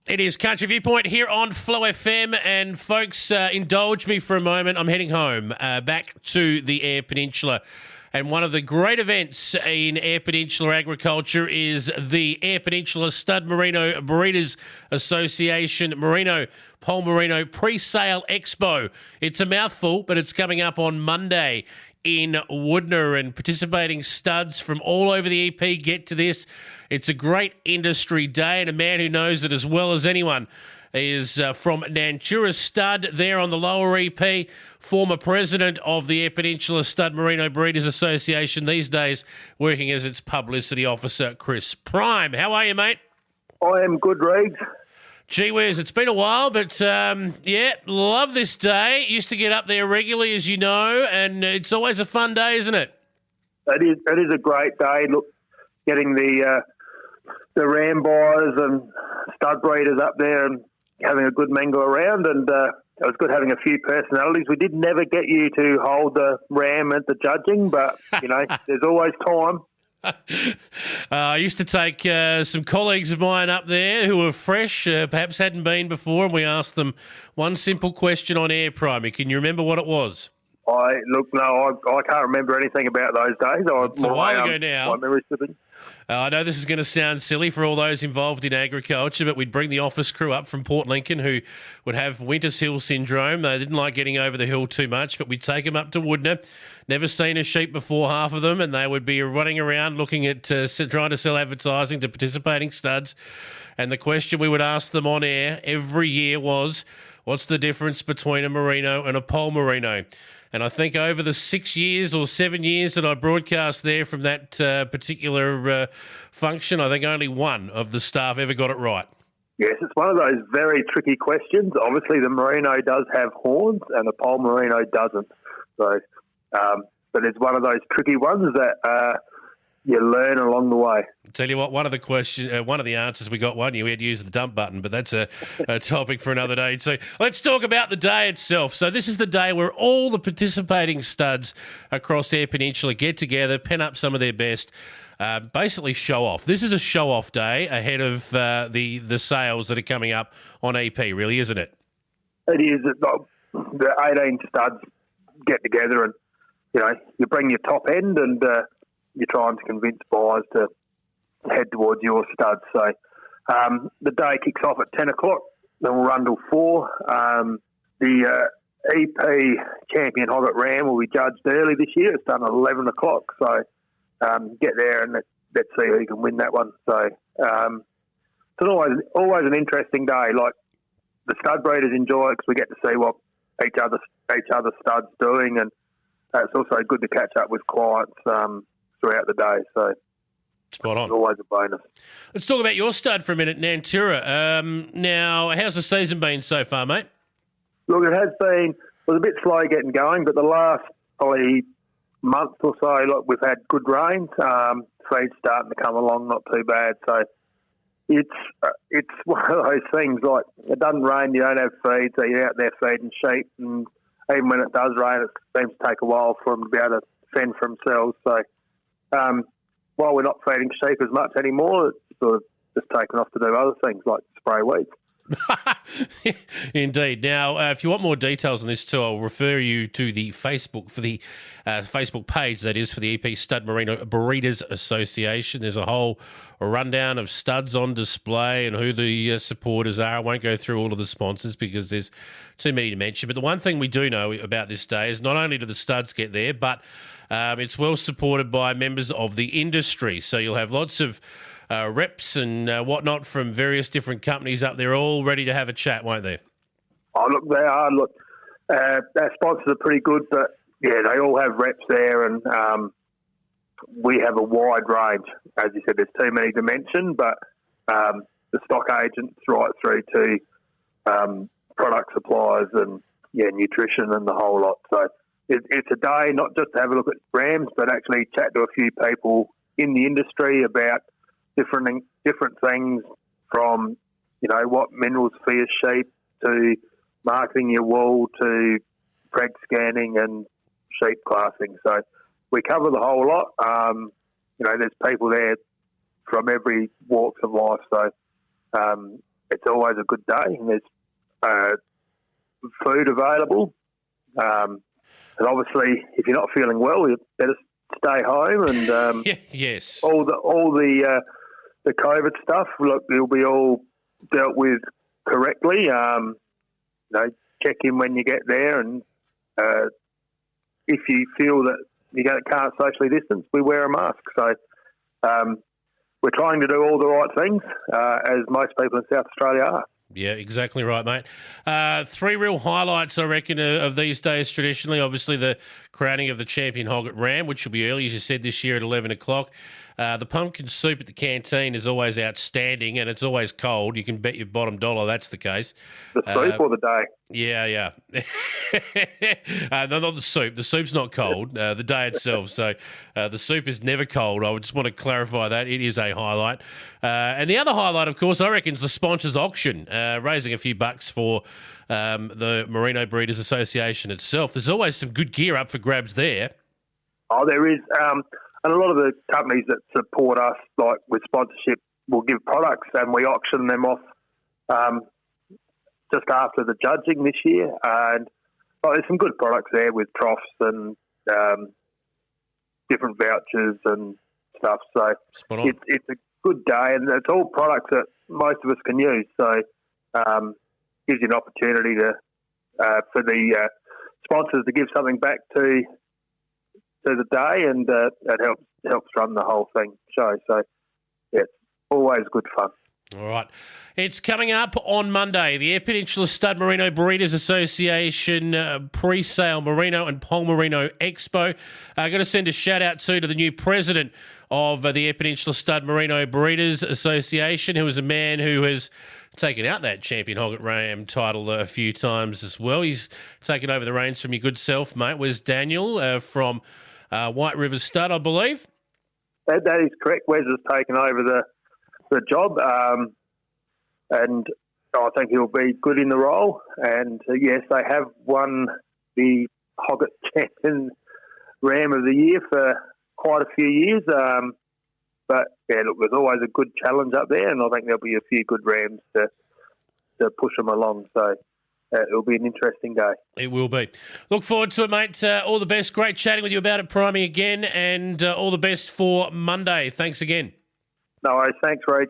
It is Country Viewpoint here on Flow FM, and folks, indulge me for a moment. I'm heading home, back to the Eyre Peninsula, and one of the great events in Eyre Peninsula agriculture is the Eyre Peninsula Stud Merino Breeders Association Poll Merino Pre-Sale Expo. It's a mouthful, but it's coming up on Monday in Wudinna, and participating studs from all over the EP get to this. It's a great industry day, and a man who knows it as well as anyone is from Nantoura Stud there on the lower EP, former president of the Eyre Peninsula Stud Merino Breeders Association, these days working as its publicity officer, Chris Prime. How are you, mate? I am good, Regs. Gee whiz, it's been a while, but love this day. Used to get up there regularly, as you know, and it's always a fun day, isn't it? It is a great day. Look, getting the ram buyers and stud breeders up there and having a good mingle around, and it was good having a few personalities. We did never get you to hold the ram at the judging, but, you know, there's always time. I used to take some colleagues of mine up there who were fresh, perhaps hadn't been before, and we asked them one simple question on air, Primey. Can you remember what it was? I can't remember anything about those days. It's a while ago now. My memory's slipping. I know this is going to sound silly for all those involved in agriculture, but we'd bring the office crew up from Port Lincoln who would have Winter's Hill syndrome. They didn't like getting over the hill too much, but we'd take them up to Wudinna. Never seen a sheep before, half of them, and they would be running around looking at trying to sell advertising to participating studs. And the question we would ask them on air every year was, what's the difference between a merino and a poll merino? And I think over the 6 years or 7 years that I broadcast there from that particular function, I think only one of the staff ever got it right. Yes, it's one of those very tricky questions. Obviously, the merino does have horns and the poll merino doesn't. So, but it's one of those tricky ones that you learn along the way. I'll tell you what, one of the answers we got we had to use the dump button, but that's a topic for another day too. Let's talk about the day itself. So this is the day where all the participating studs across Eyre Peninsula get together, pen up some of their best, basically show off. This is a show-off day ahead of the sales that are coming up on EP, really, isn't it? It is. The 18 studs get together and, you know, you bring your top end and you're trying to convince buyers to head towards your studs. So the day kicks off at 10 o'clock, then we'll run till 4. The EP Champion Hoggett Ram will be judged early this year. It's done at 11 o'clock. So get there and let's see who can win that one. So it's always an interesting day. Like, the stud breeders enjoy it because we get to see what each other studs doing, and it's also good to catch up with clients throughout the day. So spot on. It's always a bonus. Let's talk about your stud for a minute, Nantoura. Now, how's the season been so far, mate? Look, it was a bit slow getting going, but the last probably month or so, look, we've had good rains. Feed's starting to come along, not too bad. So it's one of those things, like, it doesn't rain, you don't have feed, so you're out there feeding sheep, and even when it does rain, it seems to take a while for them to be able to fend for themselves. So while we're not feeding sheep as much anymore, it's sort of just taken off to do other things like spray weeds. Indeed. Now, if you want more details on this too, I'll refer you to the Facebook Facebook page, that is, for the EP Stud Merino Breeders Association. There's a whole rundown of studs on display and who the supporters are. I won't go through all of the sponsors because there's too many to mention. But the one thing we do know about this day is not only do the studs get there, but it's well supported by members of the industry. So you'll have lots of reps and whatnot from various different companies up there, all ready to have a chat, won't they? Oh, look, they are. Look, our sponsors are pretty good, but yeah, they all have reps there, and we have a wide range. As you said, there's too many to mention, but the stock agents right through to product suppliers and nutrition and the whole lot. So it's a day not just to have a look at rams, but actually chat to a few people in the industry about different things, from, you know, what minerals for your sheep to marketing your wool to preg scanning and sheep classing. So we cover the whole lot. You know, there's people there from every walks of life. So it's always a good day. And there's food available. And obviously, if you're not feeling well, you better stay home. And yes, all the COVID stuff, look, it'll be all dealt with correctly. Check in when you get there, and if you feel that you can't socially distance, we wear a mask. So we're trying to do all the right things, as most people in South Australia are. Yeah, exactly right, mate. 3 real highlights, I reckon, of these days traditionally. Obviously, the crowning of the champion hog at Ram, which will be early, as you said, this year at 11 o'clock. The pumpkin soup at the canteen is always outstanding, and it's always cold. You can bet your bottom dollar that's the case. The soup or the day? Yeah. No, not the soup. The soup's not cold, the day itself. So the soup is never cold. I would just want to clarify that. It is a highlight. And the other highlight, of course, I reckon, is the sponsors auction, raising a few bucks for the Merino Breeders Association itself. There's always some good gear up for grabs there. Oh, there is. And a lot of the companies that support us, like with sponsorship, will give products, and we auction them off just after the judging this year. And there's some good products there with troughs and different vouchers and stuff. So it's a good day, and it's all products that most of us can use. So gives you an opportunity to for the sponsors to give something back to the day, and it helps run the whole show. So yeah, it's always good fun. All right. It's coming up on Monday, the Eyre Peninsula Stud Merino Breeders Association pre-sale Merino and Poll Merino Expo. I'm going to send a shout out to the new president of the Eyre Peninsula Stud Merino Breeders Association, who is a man who has taken out that champion hog at Ram title a few times as well. He's taken over the reins from your good self, mate. Where's Daniel from White River Stud, I believe? That is correct. Wes has taken over the job, and I think he'll be good in the role. And yes, they have won the Hogget Champion Ram of the Year for quite a few years. But yeah, look, there's always a good challenge up there, and I think there'll be a few good Rams to push them along. So it'll be an interesting day. It will be. Look forward to it, mate. All the best. Great chatting with you about it, Priming, again, and all the best for Monday. Thanks again. No worries. Thanks, Reed.